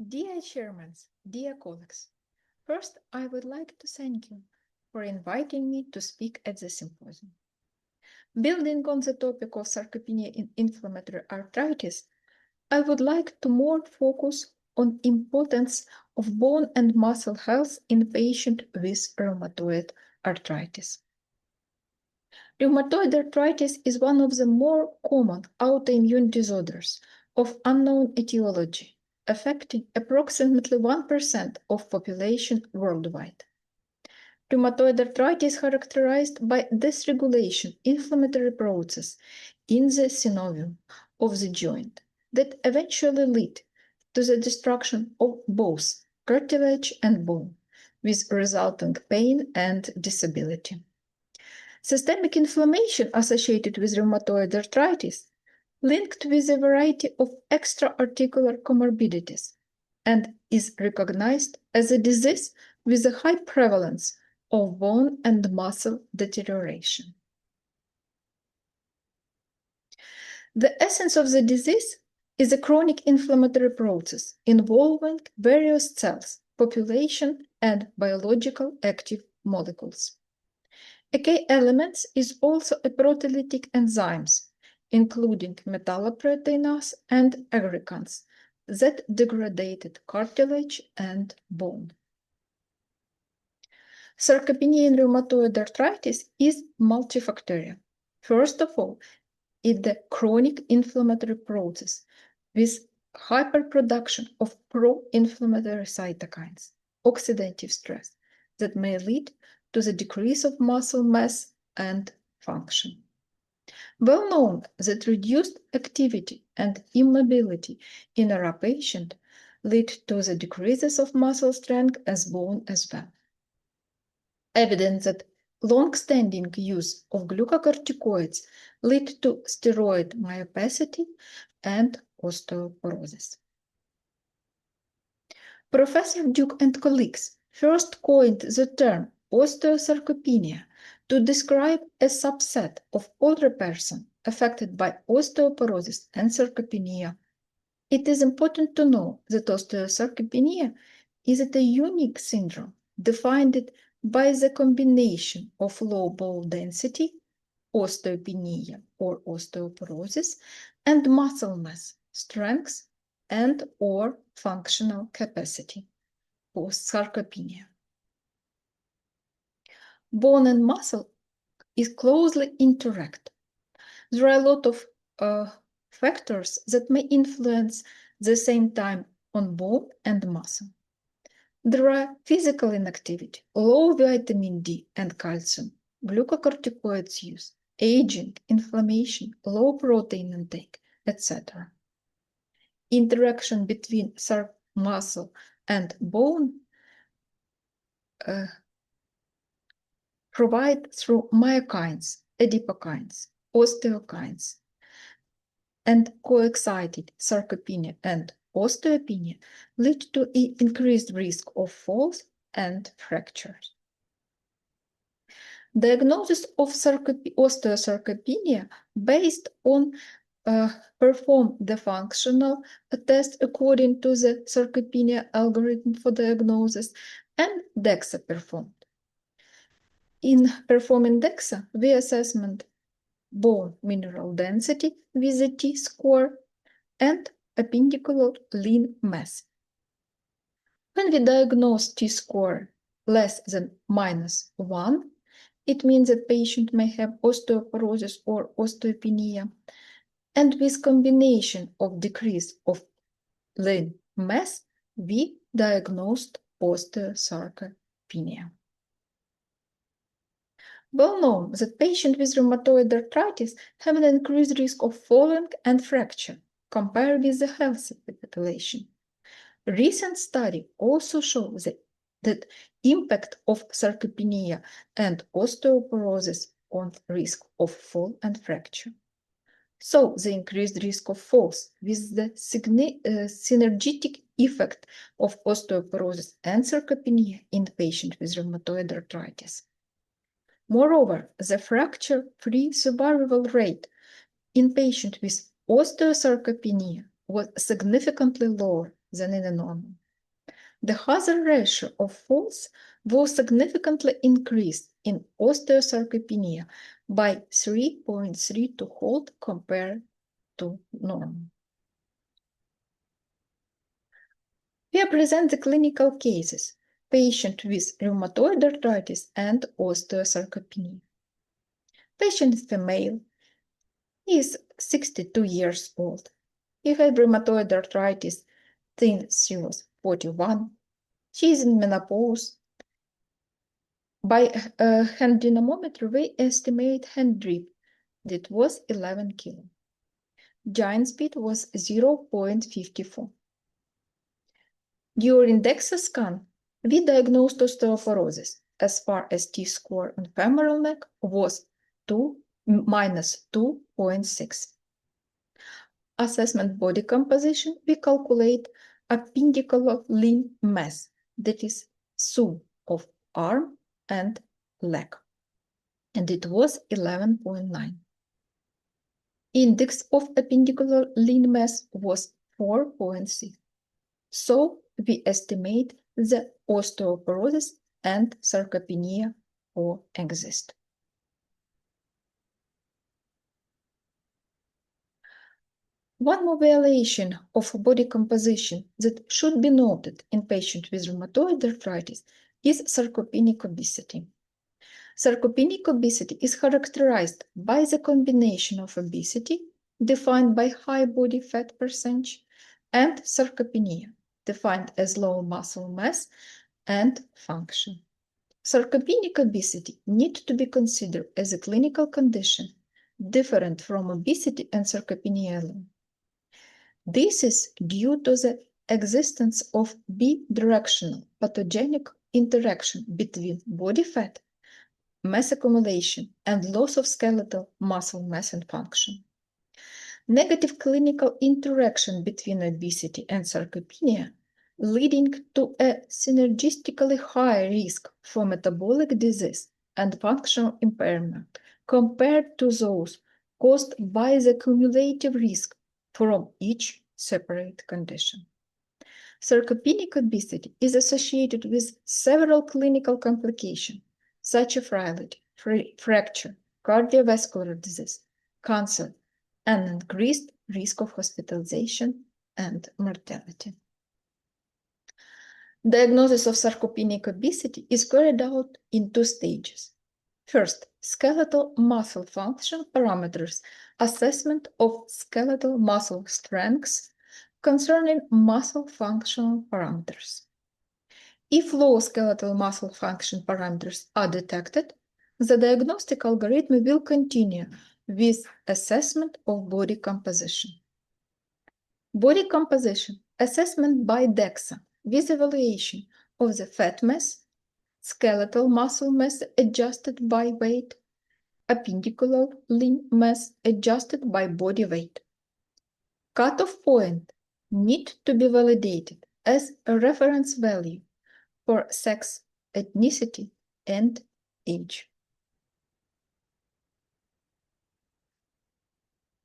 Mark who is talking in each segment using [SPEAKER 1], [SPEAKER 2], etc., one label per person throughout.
[SPEAKER 1] Dear Chairmen, dear colleagues, first I would like to thank you for inviting me to speak at the symposium. Building on the topic of sarcopenia in inflammatory arthritis, I would like to more focus on importance of bone and muscle health in patients with rheumatoid arthritis. Rheumatoid arthritis is one of the more common autoimmune disorders of unknown etiology, affecting approximately 1% of population worldwide. Rheumatoid arthritis is characterized by dysregulation inflammatory process in the synovium of the joint that eventually lead to the destruction of both cartilage and bone, with resulting pain and disability. Systemic inflammation associated with rheumatoid arthritis linked with a variety of extra-articular comorbidities and is recognized as a disease with a high prevalence of bone and muscle deterioration. The essence of the disease is a chronic inflammatory process involving various cells, population, and biological active molecules. A key element is also a proteolytic enzymes, including metalloproteinase and aggregants that degraded cartilage and bone. Sarcopenia in rheumatoid arthritis is multifactorial. First of all, it's the chronic inflammatory process with hyperproduction of pro-inflammatory cytokines, oxidative stress, that may lead to the decrease of muscle mass and function. Well known that reduced activity and immobility in a patient lead to the decreases of muscle strength as bone as well. Evidence that long-standing use of glucocorticoids lead to steroid myopathy and osteoporosis. Professor Duke and colleagues first coined the term osteosarcopenia to describe a subset of older persons affected by osteoporosis and sarcopenia. It is important to know that osteosarcopenia is a unique syndrome defined by the combination of low bone density, osteopenia or osteoporosis, and muscle mass, strength, and/or functional capacity, post-sarcopenia. Bone and muscle is closely interact. There are a lot of factors that may influence at the same time on bone and muscle. There are physical inactivity, low vitamin D and calcium, glucocorticoids use, aging, inflammation, low protein intake, etc. Interaction between muscle and bone provide through myokines, adipokines, osteokines, and coexcited sarcopenia and osteopenia lead to increased risk of falls and fractures. Diagnosis of osteosarcopenia based on perform the functional test according to the sarcopenia algorithm for diagnosis and DEXA performed. In performing DEXA, we assessment bone mineral density with a T-score and appendicular lean mass. When we diagnose T-score less than -1, it means that patient may have osteoporosis or osteopenia, and with combination of decrease of lean mass, we diagnosed osteosarcopenia. Well known that patients with rheumatoid arthritis have an increased risk of falling and fracture compared with the healthy population. Recent study also shows that impact of sarcopenia and osteoporosis on risk of fall and fracture. So the increased risk of falls with the synergetic effect of osteoporosis and sarcopenia in patients with rheumatoid arthritis. Moreover, the fracture-free survival rate in patients with osteosarcopenia was significantly lower than in a normal. The hazard ratio of falls was significantly increased in osteosarcopenia by 3.3 to hold compared to normal. Here present the clinical cases, patient with rheumatoid arthritis and osteosarcopenia. Patient is female. He is 62 years old. He had rheumatoid arthritis since she was 41. She is in menopause. By hand dynamometer, we estimate hand drip that was 11 kilo. Giant speed was 0.54. During DEXA scan, we diagnosed osteoporosis as far as T-score on femoral neck was minus 2.6. Assessment body composition, we calculate appendicular lean mass, that is sum of arm and leg, and it was 11.9. Index of appendicular lean mass was 4.6. So we estimate the osteoporosis and sarcopenia coexist. One more variation of body composition that should be noted in patients with rheumatoid arthritis is sarcopenic obesity. Sarcopenic obesity is characterized by the combination of obesity, defined by high body fat percentage, and sarcopenia, defined as low muscle mass and function. Sarcopenic obesity needs to be considered as a clinical condition different from obesity and sarcopenia alone. This is due to the existence of bidirectional pathogenic interaction between body fat, mass accumulation, and loss of skeletal muscle mass and function. Negative clinical interaction between obesity and sarcopenia, leading to a synergistically high risk for metabolic disease and functional impairment compared to those caused by the cumulative risk from each separate condition. Sarcopenic obesity is associated with several clinical complications, such as frailty, fracture, cardiovascular disease, cancer, and increased risk of hospitalization and mortality. Diagnosis of sarcopenic obesity is carried out in two stages. First, skeletal muscle function parameters, assessment of skeletal muscle strengths concerning muscle functional parameters. If low skeletal muscle function parameters are detected, the diagnostic algorithm will continue with assessment of body composition. Body composition assessment by DEXA with evaluation of the fat mass, skeletal muscle mass adjusted by weight, appendicular lean mass adjusted by body weight. Cutoff point need to be validated as a reference value for sex, ethnicity, and age.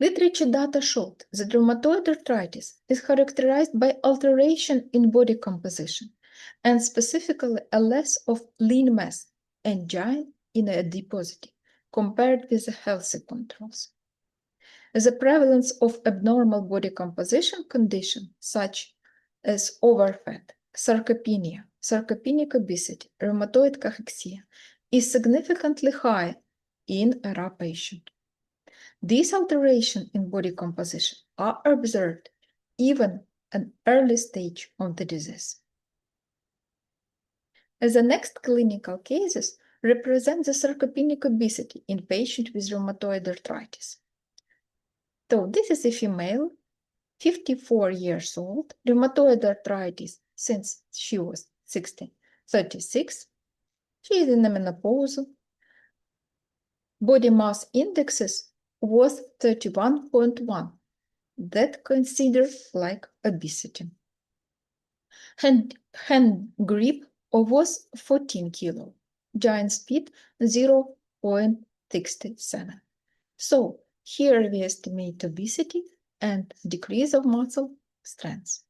[SPEAKER 1] Literature data showed that rheumatoid arthritis is characterized by alteration in body composition, and specifically a loss of lean mass and giant in adiposity compared with the healthy controls. The prevalence of abnormal body composition conditions such as overfat, sarcopenia, sarcopenic obesity, rheumatoid cachexia is significantly higher in RA patients. These alterations in body composition are observed even at an early stage of the disease. As the next clinical cases represent the sarcopenic obesity in patients with rheumatoid arthritis. So this is a female, 54 years old, rheumatoid arthritis since she was 36. She is in the menopause. Body mass indexes was 31.1, that considered like obesity. Hand grip was 14 kilo, giant speed 0.67. So here we estimate obesity and decrease of muscle strength.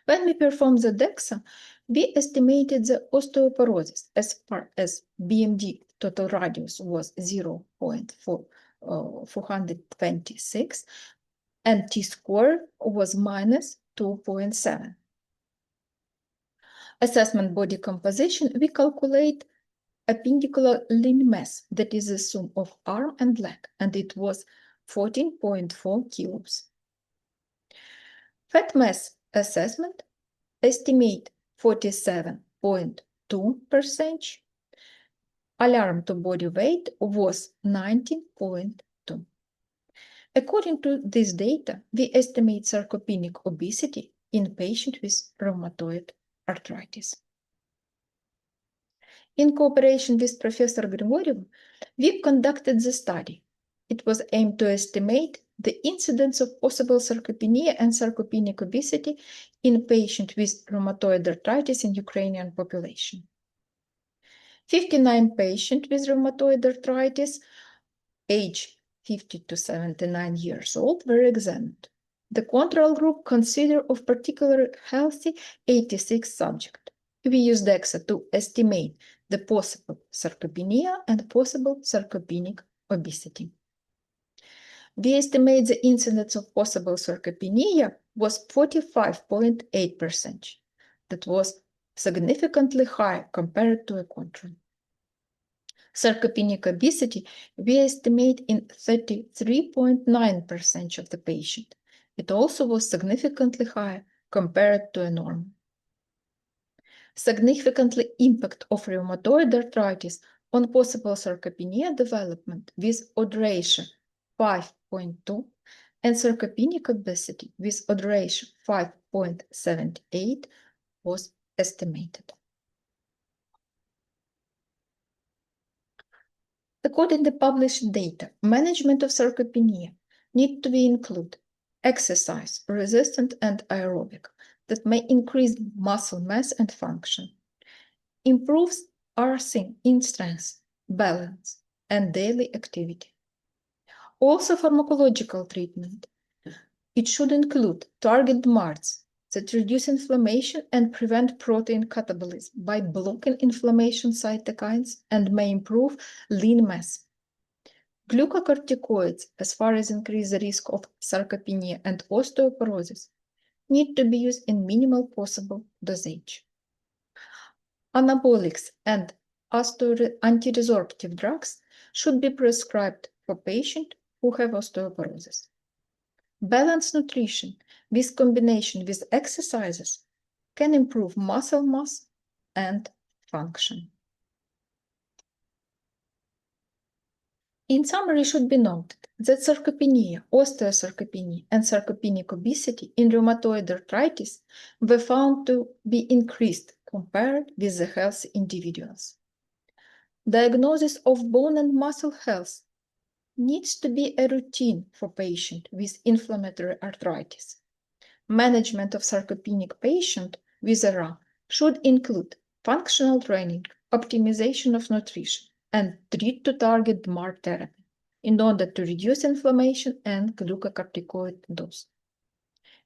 [SPEAKER 1] When we performed the DEXA, we estimated the osteoporosis as far as BMD total radius was 0.426 and t-square was minus 2.7. Assessment body composition, we calculate appendicular lean mass, that is the sum of arm and leg, and it was 14.4 kilos. Fat mass assessment, estimate 47.2%. Alarm to body weight was 19.2. According to this data, we estimate sarcopenic obesity in patients with rheumatoid arthritis. In cooperation with Professor Grigoryev, we conducted the study. It was aimed to estimate the incidence of possible sarcopenia and sarcopenic obesity in patients with rheumatoid arthritis in Ukrainian population. 59 patients with rheumatoid arthritis, age 50 to 79 years old, were examined. The control group consisted of particularly healthy 86 subjects. We used DEXA to estimate the possible sarcopenia and possible sarcopenic obesity. We estimate the incidence of possible sarcopenia was 45.8%. That was significantly higher compared to a control. Sarcopenic obesity we estimate in 33.9% of the patient. It also was significantly higher compared to a norm. Significantly impact of rheumatoid arthritis on possible sarcopenia development with odd ratio 5.2 and sarcopenic obesity with odd ratio 5.78 was estimated. According to published data, management of sarcopenia need to be include exercise, resistant and aerobic, that may increase muscle mass and function, improves RC in strength, balance, and daily activity. Also pharmacological treatment. It should include target MARDs that reduce inflammation and prevent protein catabolism by blocking inflammation cytokines and may improve lean mass. Glucocorticoids, as far as increase the risk of sarcopenia and osteoporosis, need to be used in minimal possible dosage. Anabolics and antiresorptive drugs should be prescribed for patients who have osteoporosis. Balanced nutrition with combination with exercises can improve muscle mass and function. In summary, it should be noted that sarcopenia, osteosarcopenia, and sarcopenic obesity in rheumatoid arthritis were found to be increased compared with the healthy individuals. Diagnosis of bone and muscle health needs to be a routine for patients with inflammatory arthritis. Management of sarcopenic patient with a RA should include functional training, optimization of nutrition, and treat-to-target MARD therapy in order to reduce inflammation and glucocorticoid dose.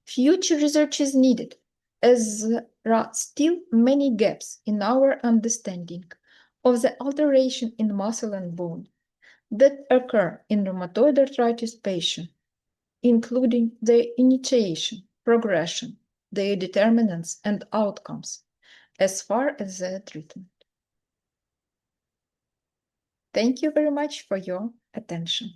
[SPEAKER 1] Future research is needed, as there are still many gaps in our understanding of the alteration in muscle and bone that occur in rheumatoid arthritis patients, including their initiation, progression, their determinants, and outcomes, as far as their treatment. Thank you very much for your attention.